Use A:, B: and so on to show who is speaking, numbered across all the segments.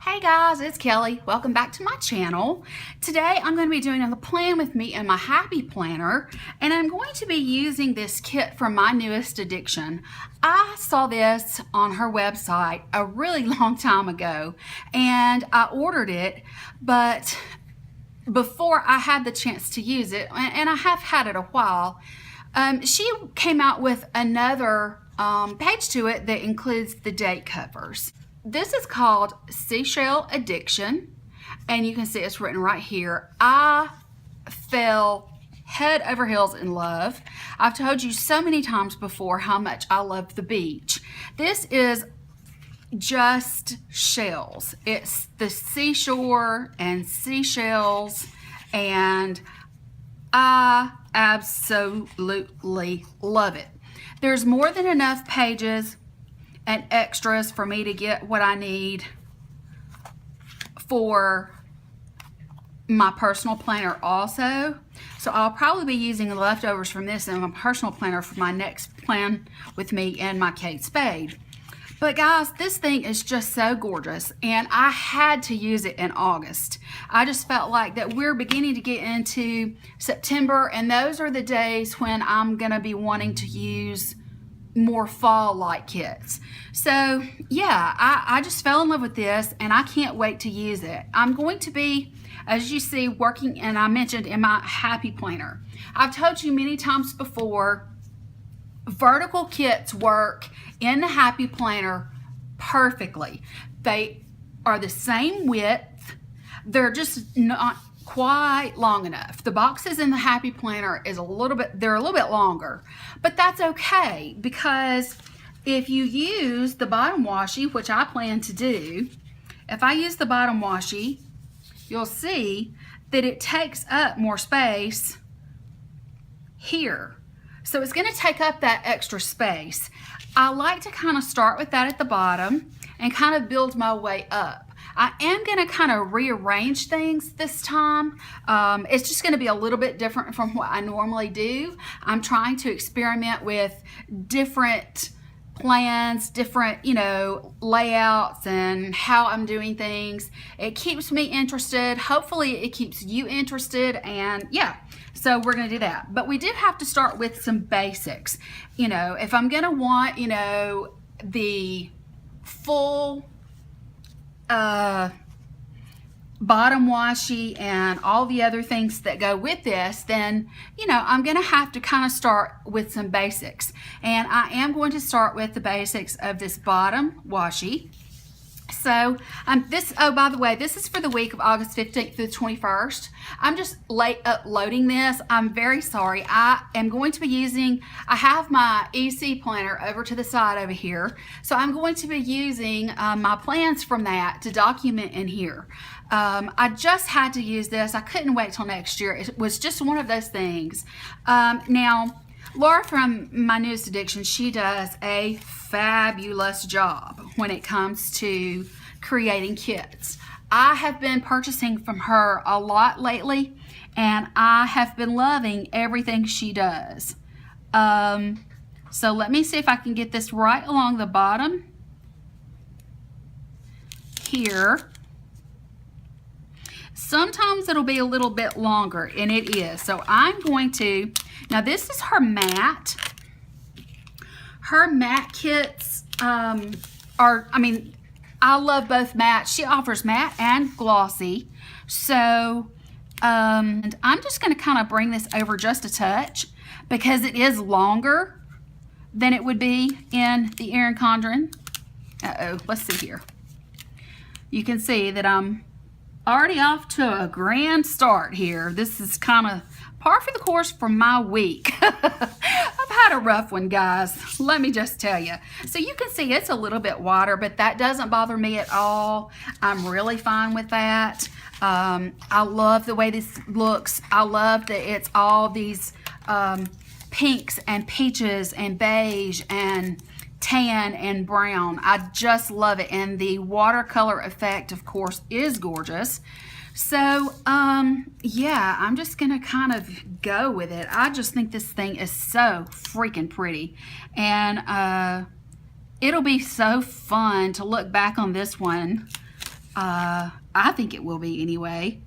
A: Hey guys, it's Kelly. Welcome back to my channel. Today I'm going to be doing a plan with me in my Happy Planner, and I'm going to be using this kit from my newest addiction. I saw this on her website a really long time ago and I ordered it, but before I had the chance to use it, and I have had it a while, she came out with another page to it that includes the date covers. This is called Seashell Addiction, and you can see it's written right here. I fell head over heels in love. I've told you so many times before how much I love the beach. This is just shells. It's the seashore and seashells, and I absolutely love it. There's more than enough pages and extras for me to get what I need for my personal planner also. So I'll probably be using the leftovers from this in my personal planner for my next plan with me and my Kate Spade. But guys, this thing is just so gorgeous, and I had to use it in August. I just felt like that we're beginning to get into September, and those are the days when I'm gonna be wanting to use more fall-like kits. So yeah, I just fell in love with this, and I can't wait to use it. I'm going to be, as you see, working, and I mentioned in my Happy Planner. I've told you many times before, vertical kits work in the Happy Planner perfectly. They are the same width. They're just not quite long enough. The boxes in the Happy Planner is they're a little bit longer, but that's okay, because if you use the bottom washi, which I plan to do, if I use the bottom washi, you'll see that it takes up more space here. So it's going to take up that extra space. I like to kind of start with that at the bottom and kind of build my way up. I am going to kind of rearrange things this time. It's just going to be a little bit different from what I normally do. I'm trying to experiment with different plans, different, layouts and how I'm doing things. It keeps me interested. Hopefully it keeps you interested, and yeah, so we're going to do that. But we do have to start with some basics. If I'm going to want, the full bottom washi and all the other things that go with this, then I'm gonna have to kind of start with some basics, and I am going to start with the basics of this bottom washi. So oh, by the way, this is for the week of August 15th through the 21st. I'm just late uploading this. I'm very sorry. I am going to be I have my EC planner over to the side over here. So I'm going to be using my plans from that to document in here. I just had to use this. I couldn't wait till next year. It was just one of those things. Now, Laura from my newest addiction, she does a fabulous job when it comes to creating kits. I have been purchasing from her a lot lately, and I have been loving everything she does. So let me see if I can get this right along the bottom here. Sometimes it'll be a little bit longer, and it is. So I'm going to, now this is her matte. Her matte kits I love both matte. She offers matte and glossy. So and I'm just going to kind of bring this over just a touch, because it is longer than it would be in the Erin Condren. Let's see here. You can see that I'm already off to a grand start here. This is kind of par for the course for my week. I've had a rough one, guys. Let me just tell you. So you can see it's a little bit wider, but that doesn't bother me at all. I'm really fine with that. I love the way this looks. I love that it's all these pinks and peaches and beige and tan and brown. I just love it, and the watercolor effect, of course, is gorgeous. So yeah, I'm just gonna kind of go with it. I just think this thing is so freaking pretty, and it'll be so fun to look back on this one I think it will be anyway.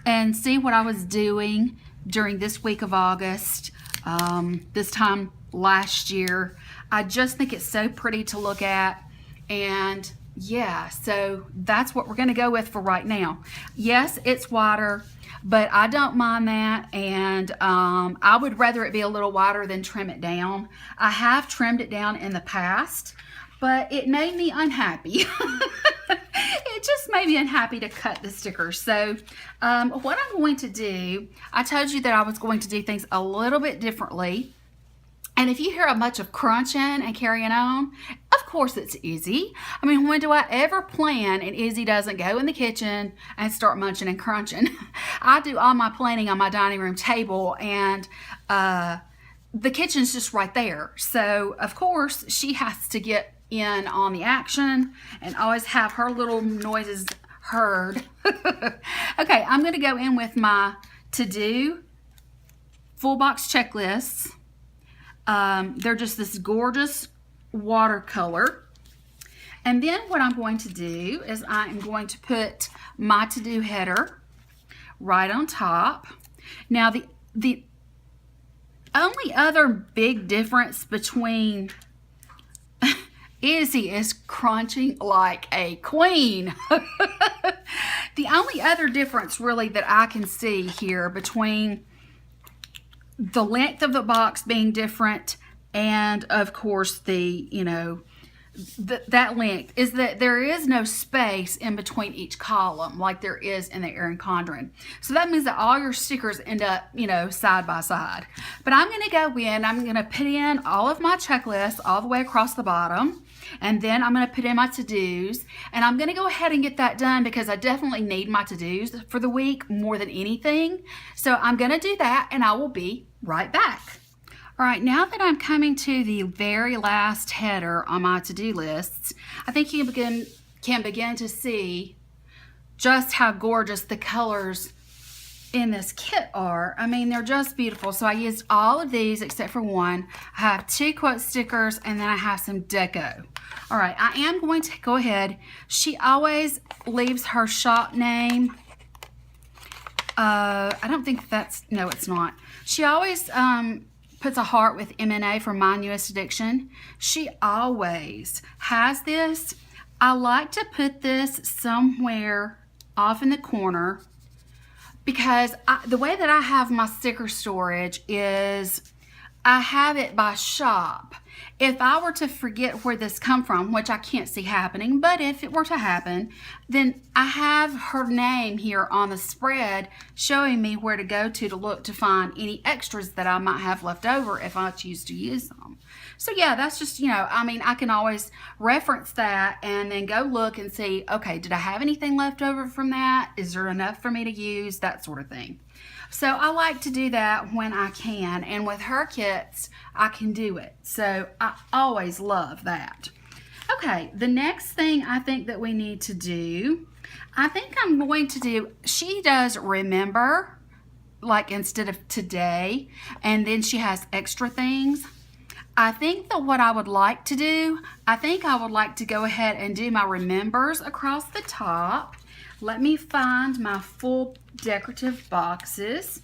A: And see what I was doing during this week of August, this time last year. I just think it's so pretty to look at. And yeah, so that's what we're going to go with for right now. Yes, it's wider, but I don't mind that. And I would rather it be a little wider than trim it down. I have trimmed it down in the past, but it made me unhappy. It just made me unhappy to cut the stickers. So what I'm going to do, I told you that I was going to do things a little bit differently. And if you hear a bunch of crunching and carrying on, of course it's Izzy. I mean, when do I ever plan and Izzy doesn't go in the kitchen and start munching and crunching? I do all my planning on my dining room table, and the kitchen's just right there. So of course she has to get in on the action and always have her little noises heard. Okay, I'm going to go in with my to-do full box checklists. They're just this gorgeous watercolor. And then what I'm going to do is I am going to put my to-do header right on top. Now the only other big difference between Izzy is crunching like a queen. The only other difference really that I can see here between the length of the box being different and of course the, you know, that length is that there is no space in between each column like there is in the Erin Condren. So that means that all your stickers end up, you know, side by side. But I'm going to go in, I'm going to put in all of my checklists all the way across the bottom. And then I'm going to put in my to-dos, and I'm going to go ahead and get that done because I definitely need my to-dos for the week more than anything. So I'm going to do that, and I will be right back. All right, now that I'm coming to the very last header on my to-do lists, I think you can begin to see just how gorgeous the colors in this kit are. I mean, they're just beautiful. So I used all of these except for one. I have 2 quote stickers, and then I have some deco. All right, I am going to go ahead. She always leaves her shop name. I don't think that's, no, it's not. She always puts a heart with M&A for My Newest Addiction. She always has this. I like to put this somewhere off in the corner because the way that I have my sticker storage is I have it by shop. If I were to forget where this come from, which I can't see happening, but if it were to happen, then I have her name here on the spread showing me where to go to look to find any extras that I might have left over if I choose to use them. So yeah, that's just, you know, I mean, I can always reference that and then go look and see, okay, did I have anything left over from that? Is there enough for me to use? That sort of thing. So I like to do that when I can, and with her kits, I can do it. So I always love that. Okay, the next thing I think that we need to do, I think I'm going to do, she does remember, like instead of today, and then she has extra things. I think that what I would like to do, I think I would like to go ahead and do my remembers across the top. Let me find my full decorative boxes.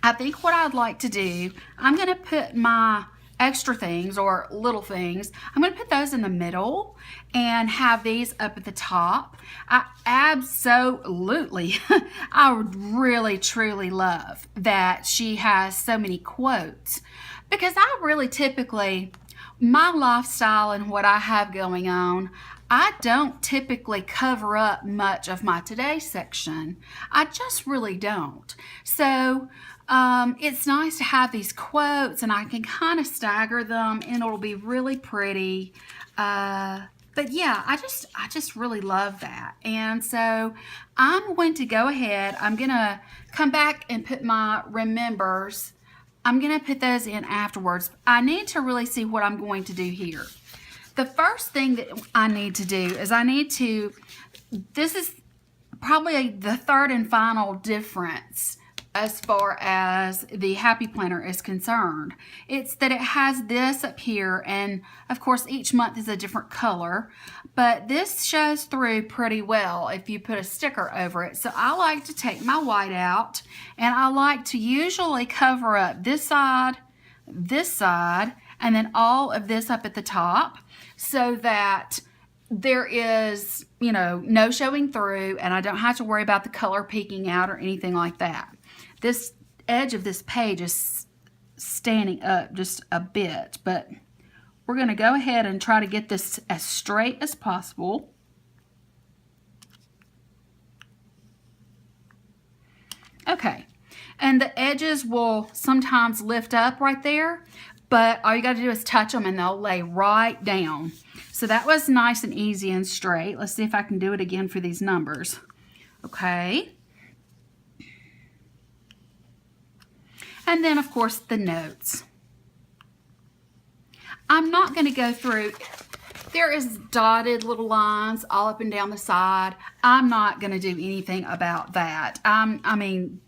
A: I think what I'd like to do, I'm going to put my extra things or little things, I'm going to put those in the middle and have these up at the top. I absolutely, I would really truly love that she has so many quotes because I really typically, my lifestyle and what I have going on, I don't typically cover up much of my today section. I just really don't. So it's nice to have these quotes and I can kind of stagger them and it'll be really pretty. But yeah, I just really love that. And so I'm going to go ahead. I'm going to come back and put my remembers. I'm going to put those in afterwards. I need to really see what I'm going to do here. The first thing that I need to do is this is probably the third and final difference as far as the Happy Planner is concerned. It's that it has this up here, and of course each month is a different color, but this shows through pretty well if you put a sticker over it. So I like to take my white out, and I like to usually cover up this side, and then all of this up at the top, so that there is, you know, no showing through, and I don't have to worry about the color peeking out or anything like that. This edge of this page is standing up just a bit, but we're going to go ahead and try to get this as straight as possible. Okay, and the edges will sometimes lift up right there, but all you got to do is touch them and they'll lay right down. So that was nice and easy and straight. Let's see if I can do it again for these numbers. Okay. And then, of course, the notes. I'm not going to go through. There is dotted little lines all up and down the side. I'm not going to do anything about that. I mean,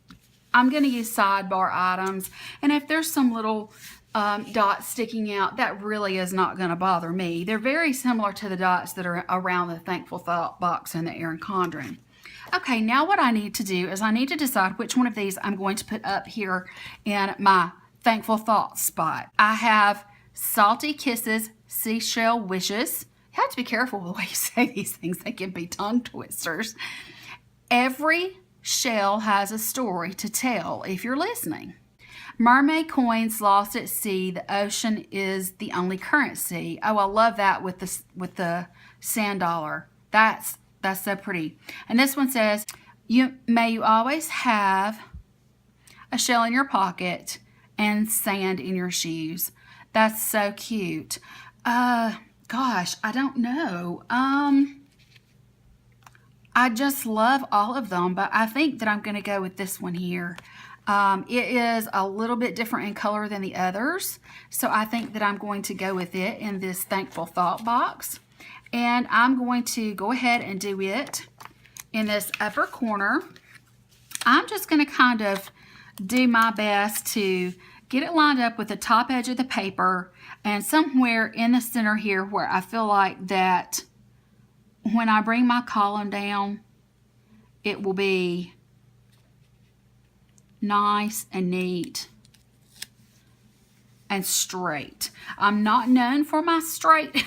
A: I'm going to use sidebar items. And if there's some little dots sticking out, that really is not going to bother me. They're very similar to the dots that are around the Thankful Thought box and the Erin Condren. Okay, now what I need to do is I need to decide which one of these I'm going to put up here in my Thankful Thought spot. I have Salty Kisses, Seashell Wishes. You have to be careful with the way you say these things. They can be tongue twisters. Every shell has a story to tell if you're listening. Mermaid coins lost at sea. The ocean is the only currency. Oh, I love that with the sand dollar. That's so pretty. And this one says, may you always have a shell in your pocket and sand in your shoes. That's so cute. Gosh, I don't know. I just love all of them, but I think that I'm going to go with this one here. It is a little bit different in color than the others, so I think that I'm going to go with it in this Thankful Thought box. And I'm going to go ahead and do it in this upper corner. I'm just going to kind of do my best to get it lined up with the top edge of the paper and somewhere in the center here where I feel like that when I bring my column down, it will be nice and neat and straight. I'm not known for my straight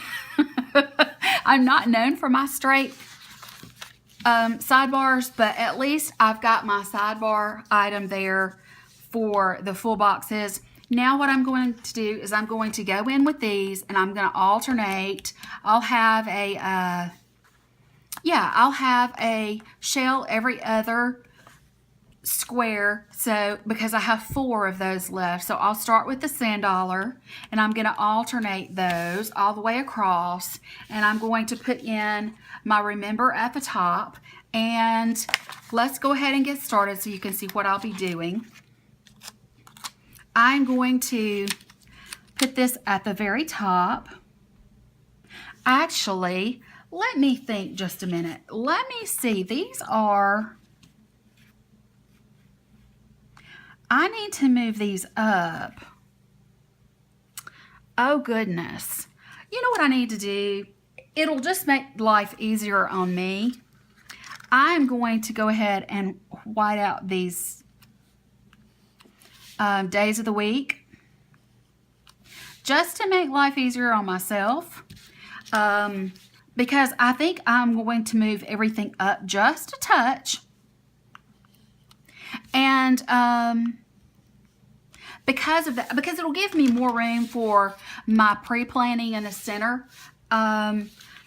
A: sidebars, but at least I've got my sidebar item there for the full boxes. Now what I'm going to do is I'm going to go in with these and I'm going to alternate. I'll have a shell every other square, so because I have 4 of those left. So I'll start with the sand dollar and I'm going to alternate those all the way across, and I'm going to put in my remember at the top. And let's go ahead and get started so you can see what I'll be doing. I'm going to put this at the very top. Actually, let me think just a minute. Let me see. These are, I need to move these up. Oh goodness. You know what I need to do? It'll just make life easier on me. I'm going to go ahead and white out these days of the week just to make life easier on myself, because I think I'm going to move everything up just a touch. And because of that, because it'll give me more room for my pre-planning in the center.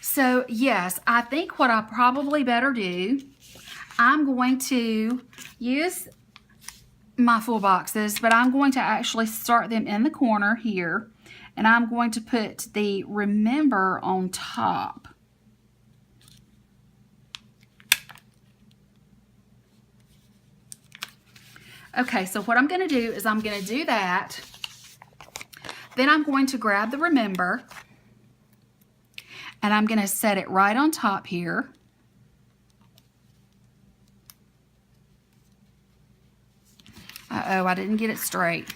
A: So yes, I think what I probably better do, I'm going to use my full boxes, but I'm going to actually start them in the corner here, and I'm going to put the remember on top. Okay, so what I'm going to do is I'm going to do that. Then I'm going to grab the remember and I'm going to set it right on top here. Uh-oh, I didn't get it straight.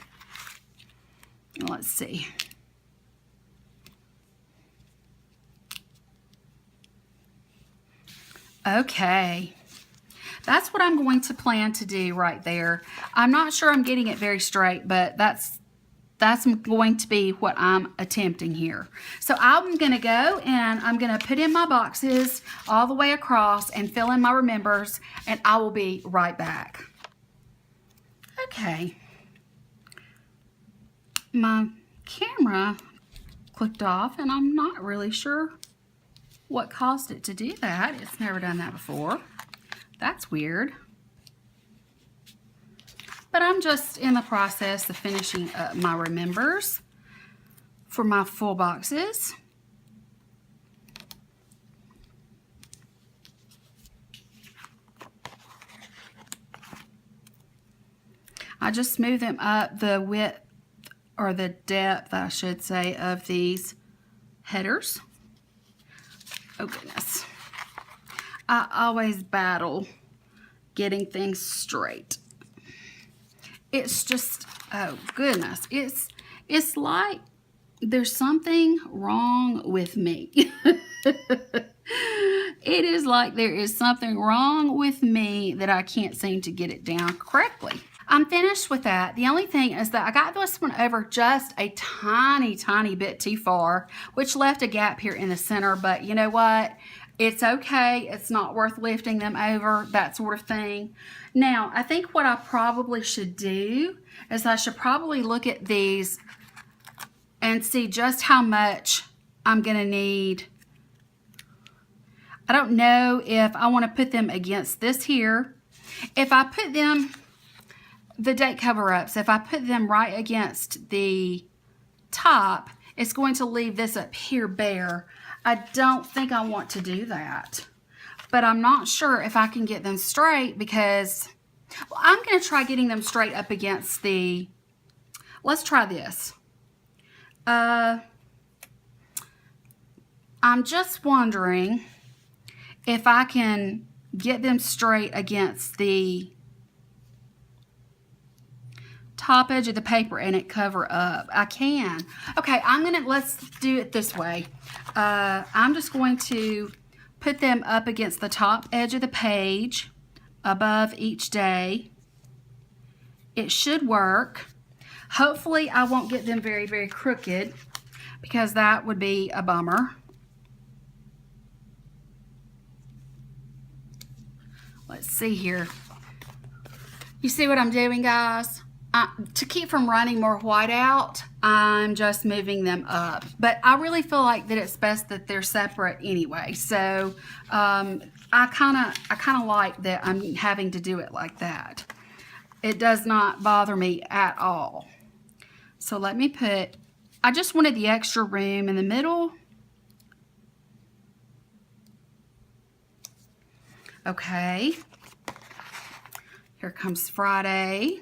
A: Let's see. Okay. That's what I'm going to plan to do right there. I'm not sure I'm getting it very straight, but that's going to be what I'm attempting here. So I'm going to go and I'm going to put in my boxes all the way across and fill in my remembers, and I will be right back. Okay. My camera clicked off, and I'm not really sure what caused it to do that. It's never done that before. That's weird. But I'm just in the process of finishing up my remembers for my full boxes. I just smooth them up the width, or the depth, I should say, of these headers. Oh goodness. I always battle getting things straight. It's just, oh goodness, it's like there's something wrong with me. It is like there is something wrong with me that I can't seem to get it down correctly. I'm finished with that. The only thing is that I got this one over just a tiny bit too far, which left a gap here in the center, but you know what? It's okay. It's not worth lifting them over, that sort of thing. Now, I think what I probably should do is I should probably look at these and see just how much I'm going to need. I don't know if I want to put them against this here. If I put them, the date cover-ups, if I put them right against the top, it's going to leave this up here bare. I don't think I want to do that. But I'm not sure if I can get them straight because, well, I'm going to try getting them straight up against the, let's try this. I'm just wondering if I can get them straight against the top edge of the paper and it cover up. I can. Okay, let's do it this way. I'm just going to put them up against the top edge of the page above each day. It should work. Hopefully I won't get them very crooked because that would be a bummer. Let's see here. You see what I'm doing, guys? To keep from running more white out, I'm just moving them up. But I really feel like that it's best that they're separate anyway. So I kind of like that I'm having to do it like that. It does not bother me at all. So let me put, I just wanted the extra room in the middle. Okay. Here comes Friday.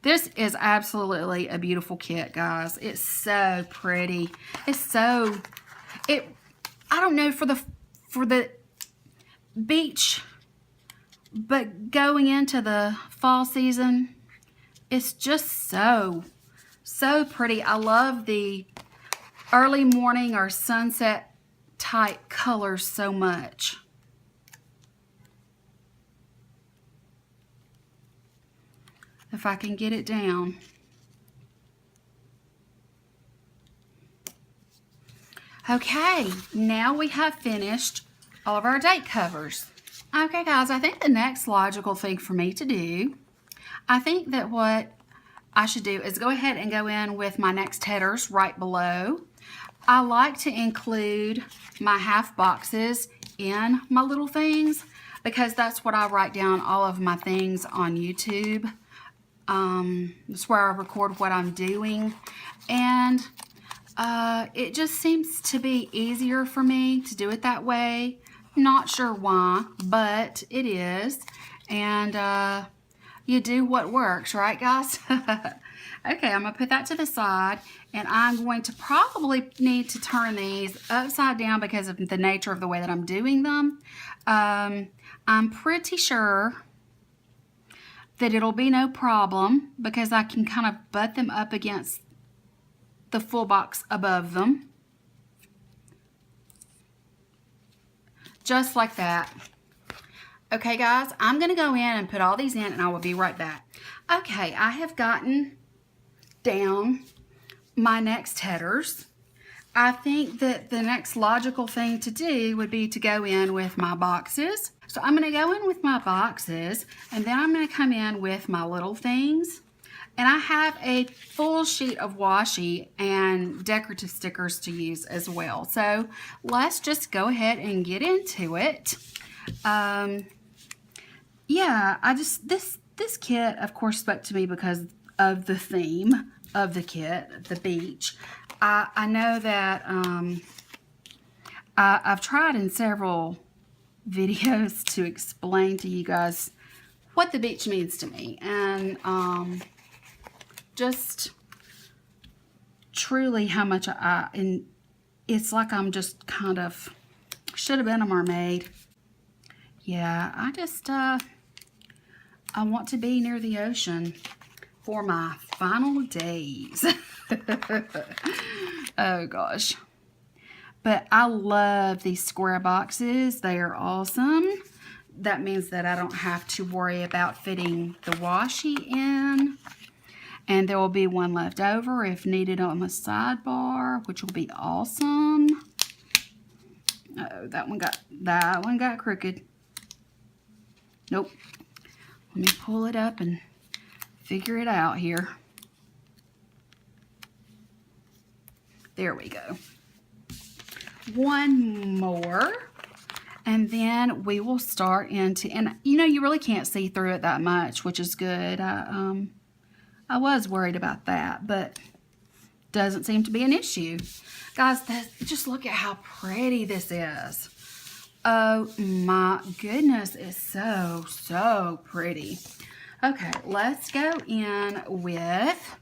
A: This is absolutely a beautiful kit, guys. It's so pretty. I don't know, for the beach, but going into the fall season, it's just so pretty. I love the early morning or sunset type colors so much. If I can get it down. Okay, now we have finished all of our date covers. Okay, guys, I think the next logical thing for me to do, I think that what I should do is go ahead and go in with my next headers right below. I like to include my half boxes in my little things because that's what I write down all of my things on YouTube. That's where I record what I'm doing, and it just seems to be easier for me to do it that way. Not sure why, but it is, and you do what works, right, guys? Okay, I'm gonna put that to the side, and I'm going to probably need to turn these upside down because of the nature of the way that I'm doing them. I'm pretty sure that it'll be no problem because I can kind of butt them up against the full box above them. Just like that. Okay, guys, I'm going to go in and put all these in, and I will be right back. Okay, I have gotten down my next headers. I think that the next logical thing to do would be to go in with my boxes. So I'm going to go in with my boxes, and then I'm going to come in with my little things. And I have a full sheet of washi and decorative stickers to use as well. So let's just go ahead and get into it. Yeah, this kit, of course, spoke to me because of the theme of the kit, the beach. I know that I've tried in several videos to explain to you guys what the beach means to me, and just truly how much and it's like I'm just kind of should have been a mermaid. Yeah, I just I want to be near the ocean for my final days. Oh gosh. But I love these square boxes. They are awesome. That means that I don't have to worry about fitting the washi in. And there will be one left over if needed on the sidebar, which will be awesome. Uh-oh, that one got crooked. Nope. Let me pull it up and figure it out here. There we go. One more, and then we will start into, and you know, you really can't see through it that much, which is good. I was worried about that, but doesn't seem to be an issue. Guys, just look at how pretty this is. Oh my goodness, it's so pretty. Okay, let's go in with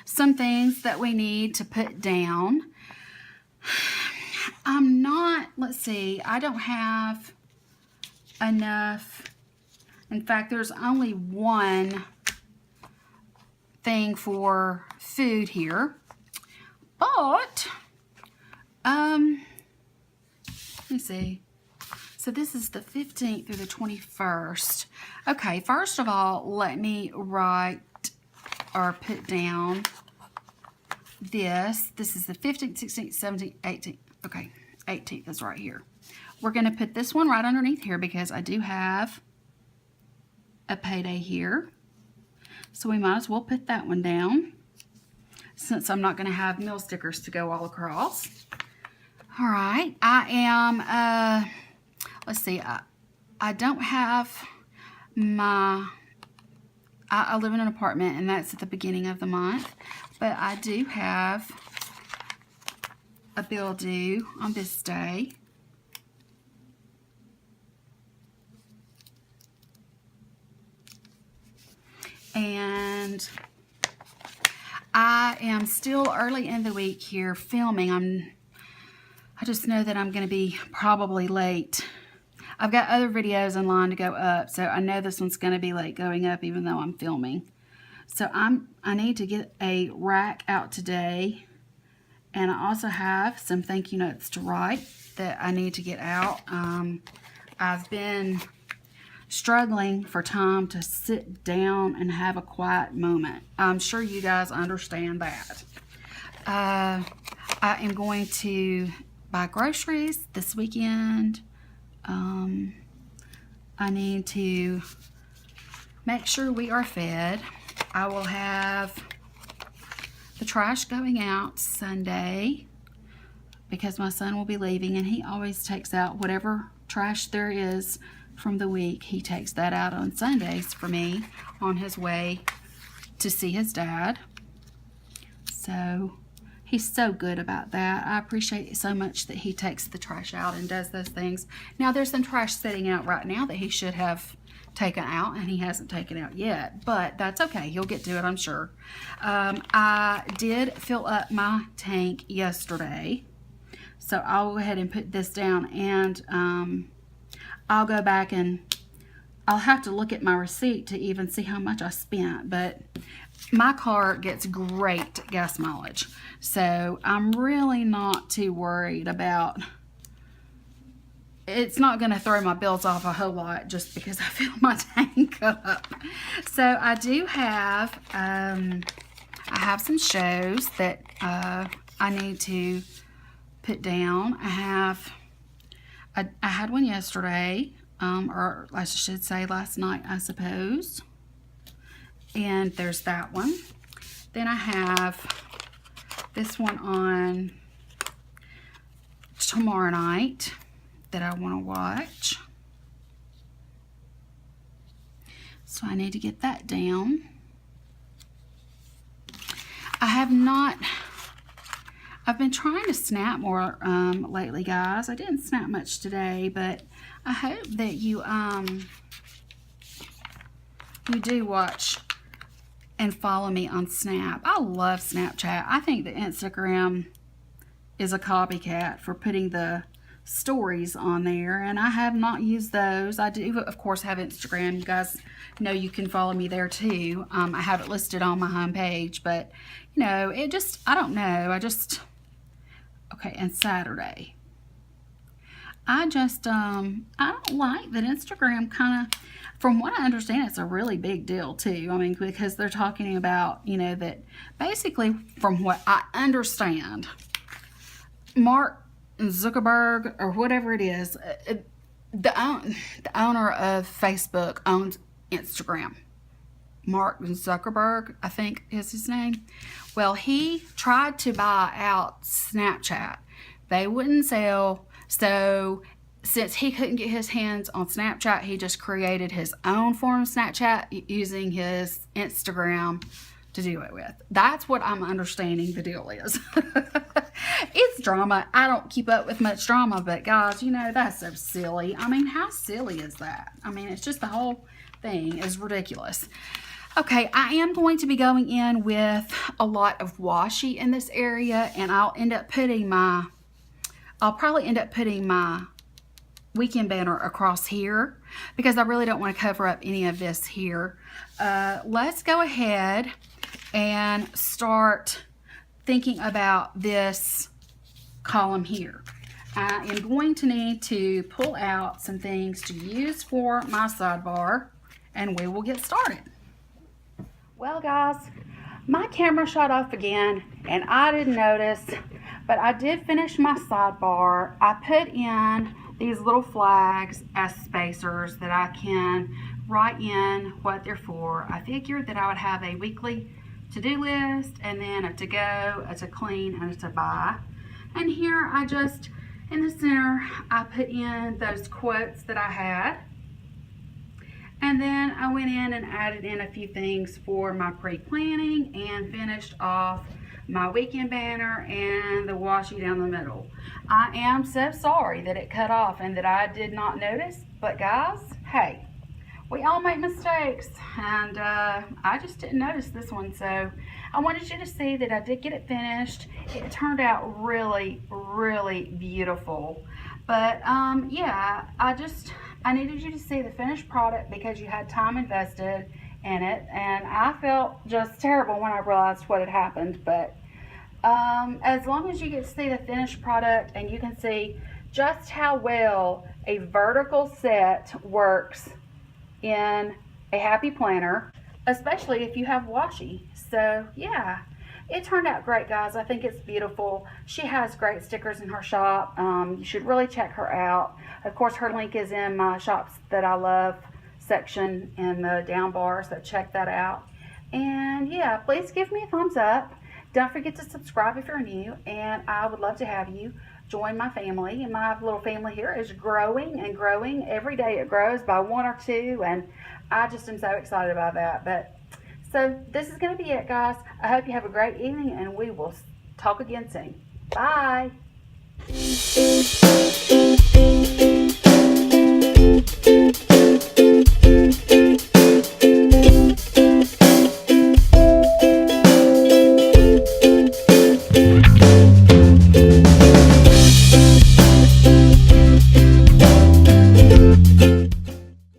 A: some things that we need to put down. Let's see, I don't have enough. In fact, there's only one thing for food here. But, let me see. So this is the 15th through the 21st. Okay, first of all, let me write or put down this. This is the 15th, 16th, 17th, 18th. Okay, 18th is right here. We're going to put this one right underneath here because I do have a payday here. So we might as well put that one down since I'm not going to have meal stickers to go all across. All right, I am, let's see, I don't have my, I live in an apartment and that's at the beginning of the month, but I do have a bill due on this day. And I am still early in the week here filming. I just know that I'm going to be probably late. I've got other videos in line to go up, so I know this one's going to be late going up even though I'm filming. So I need to get a rack out today, and I also have some thank you notes to write that I need to get out. I've been struggling for time to sit down and have a quiet moment. I'm sure you guys understand that. I am going to buy groceries this weekend. I need to make sure we are fed. I will have the trash going out Sunday because my son will be leaving, and he always takes out whatever trash there is from the week. He takes that out on Sundays for me on his way to see his dad. So he's so good about that. I appreciate it so much that he takes the trash out and does those things. Now there's some trash sitting out right now that he should have taken out, and he hasn't taken out yet, but that's okay. He'll get to it, I'm sure. I did fill up my tank yesterday, so I'll go ahead and put this down, and I'll go back and I'll have to look at my receipt to even see how much I spent, but my car gets great gas mileage. So I'm really not too worried about, it's not going to throw my bills off a whole lot just because I fill my tank up. So I do have, I have some shows that I need to put down. I had one yesterday, or I should say last night, I suppose. And there's that one. Then I have this one on tomorrow night that I want to watch. So I need to get that down. I've been trying to snap more lately, guys. I didn't snap much today, but I hope that you do watch and follow me on Snap. I love Snapchat. I think that Instagram is a copycat for putting the stories on there, and I have not used those. I do, of course, have Instagram. You guys know you can follow me there too. I have it listed on my homepage, but you know, it just, I don't know. Okay, and Saturday. I don't like that Instagram kind of, from what I understand, it's a really big deal too. I mean, because they're talking about, you know, that basically, from what I understand, Mark Zuckerberg, or whatever it is, the owner of Facebook owns Instagram. Mark Zuckerberg, I think is his name. Well, he tried to buy out Snapchat. They wouldn't sell, so since he couldn't get his hands on Snapchat, he just created his own form of Snapchat using his Instagram to do it with. That's what I'm understanding the deal is. It's drama. I don't keep up with much drama, but guys, you know, that's so silly. I mean, how silly is that? I mean, it's just, the whole thing is ridiculous. Okay, I am going to be going in with a lot of washi in this area, and I'll probably end up putting my weekend banner across here because I really don't want to cover up any of this here. Let's go ahead and start thinking about this column here. I am going to need to pull out some things to use for my sidebar, and we will get started. Well, guys, my camera shut off again, and I didn't notice, but I did finish my sidebar. I put in these little flags as spacers that I can write in what they're for. I figured that I would have a weekly to-do list, and then a to-go, a to-clean, and a to-buy. And here I just, in the center, I put in those quotes that I had. And then I went in and added in a few things for my pre-planning and finished off my weekend banner and the washi down the middle. I am so sorry that it cut off and that I did not notice, but guys, hey, we all make mistakes, and I just didn't notice this one, so I wanted you to see that I did get it finished. It turned out really, really beautiful. But yeah, I needed you to see the finished product because you had time invested in it, and I felt just terrible when I realized what had happened. But as long as you get to see the finished product and you can see just how well a vertical set works in a happy planner, especially if you have washi. So yeah, it turned out great, guys. I think it's beautiful. She has great stickers in her shop. You should really check her out. Of course, her link is in my shops that I love section in the down bar, so check that out. And yeah, please give me a thumbs up. Don't forget to subscribe if you're new, and I would love to have you join my family. And my little family here is growing and growing. Every day it grows by 1 or 2, and I just am so excited about that. But so this is going to be it, guys. I hope you have a great evening, and we will talk again soon. Bye.